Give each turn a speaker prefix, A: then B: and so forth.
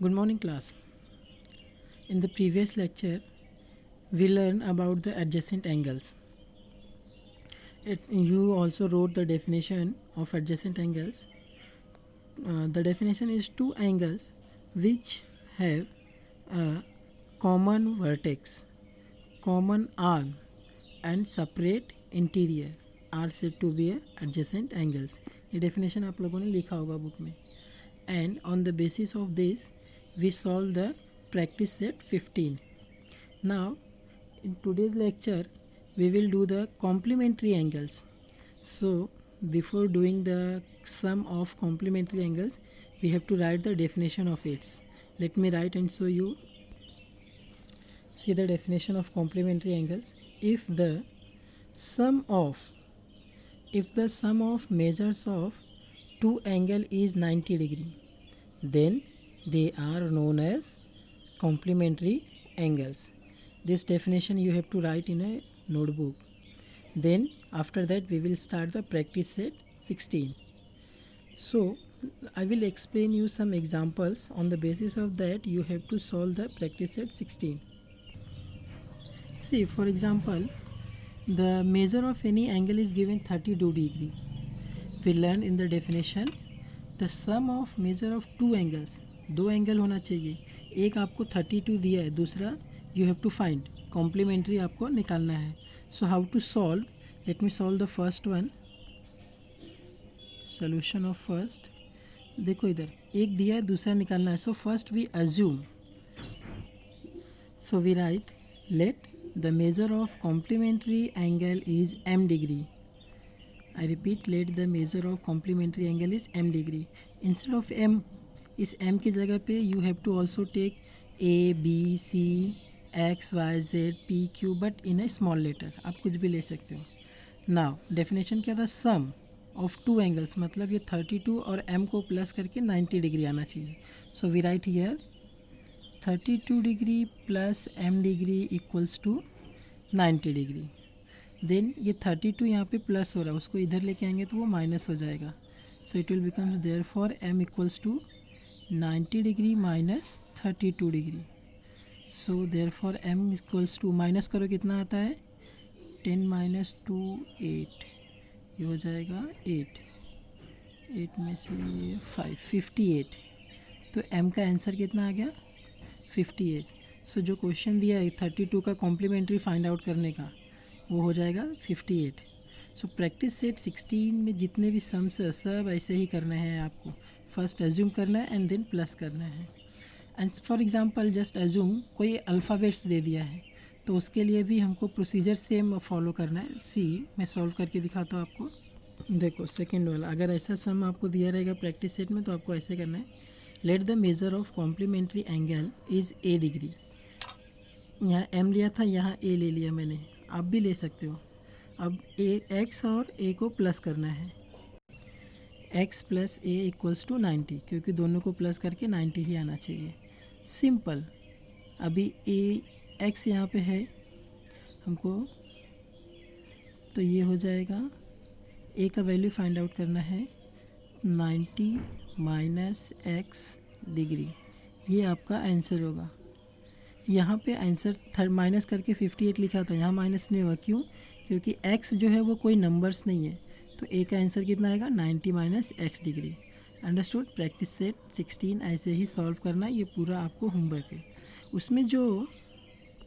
A: Good morning, class. In the previous lecture, we learned about the adjacent angles. You also wrote the definition of adjacent angles. The definition is two angles which have a common vertex, common arm, and separate interior are said to be adjacent angles. ये definition आप लोगों ने लिखा होगा book में. And on the basis of this, we solve the practice set 15. Now, in today's lecture, we will do the complementary angles. So, before doing the sum of complementary angles, we have to write the definition of its. Let me write and show you. See the definition of complementary angles. If the sum of measures of two angle is 90 degree, then they are known as complementary angles. This definition you have to write in a notebook. Then after that we will start the practice set 16. So I will explain you some examples. On the basis of that you have to solve the practice set 16. See, for example, the measure of any angle is given 32 degree. We learned in the definition the sum of measure of two angles. दो angle होना चाहिए. एक आपको 32 दिया है, दूसरा you have to find. Complementary आपको निकालना है. So how to solve? Let me solve the first one. Solution of first. देखो इधर एक दिया है, दूसरा निकालना है. So first we assume. So we write let the measure of complementary angle is m degree. I repeat, let the measure of complementary angle is m degree. Instead of m, इस m की जगह पे you have to also take a, b, c, x, y, z, p, q but in a small letter. आप कुछ भी ले सकते हो. Now definition क्या था? sum of two angles, मतलब ये 32 और m को प्लस करके 90 डिग्री आना चाहिए. So we write here 32 degree plus m degree equals to 90 degree. Then ये 32 यहाँ पे प्लस हो रहा है, उसको इधर लेके आएंगे तो वो माइनस हो जाएगा. So it will become therefore m equals to 90 degree minus 32 degree. So therefore m equals to, minus करो कितना आता है, 10 माइनस 2 8, ये हो जाएगा 8 में से ये 58. तो m का आंसर कितना आ गया, 58. सो जो क्वेश्चन दिया है 32 का कॉम्प्लीमेंट्री फाइंड आउट करने का, वो हो जाएगा 58. सो प्रैक्टिस सेट 16 में जितने भी सम्स है सब ऐसे ही करने हैं आपको. फर्स्ट एज्यूम करना है एंड देन प्लस करना है. And for example just assume कोई अल्फ़ाबेट्स दे दिया है, तो उसके लिए भी हमको प्रोसीजर सेम फॉलो करना है. सी मैं सॉल्व करके दिखाता हूँ आपको. देखो सेकेंड वाला, अगर ऐसा सम आपको दिया रहेगा प्रैक्टिस सेट में तो आपको ऐसे करना है. Let the measure of complementary angle is a degree. यहाँ m लिया था, यहाँ a ले लिया मैंने, आप भी ले सकते हो. अब x और a को प्लस करना है. x plus a equals to 90, क्योंकि दोनों को प्लस करके 90 ही आना चाहिए. सिंपल. अभी x यहाँ पे है हमको, तो ये हो जाएगा, a का वैल्यू फाइंड आउट करना है 90 माइनस x डिग्री. ये आपका आंसर होगा. यहाँ पे आंसर माइनस करके 58 लिखा था, यहाँ माइनस नहीं हुआ. क्यों? क्योंकि x जो है वो कोई नंबर्स नहीं है. तो a का आंसर कितना आएगा, 90 minus x degree. Understood. Practice set 16 ऐसे ही सॉल्व करना. ये पूरा आपको होमवर्क है. उसमें जो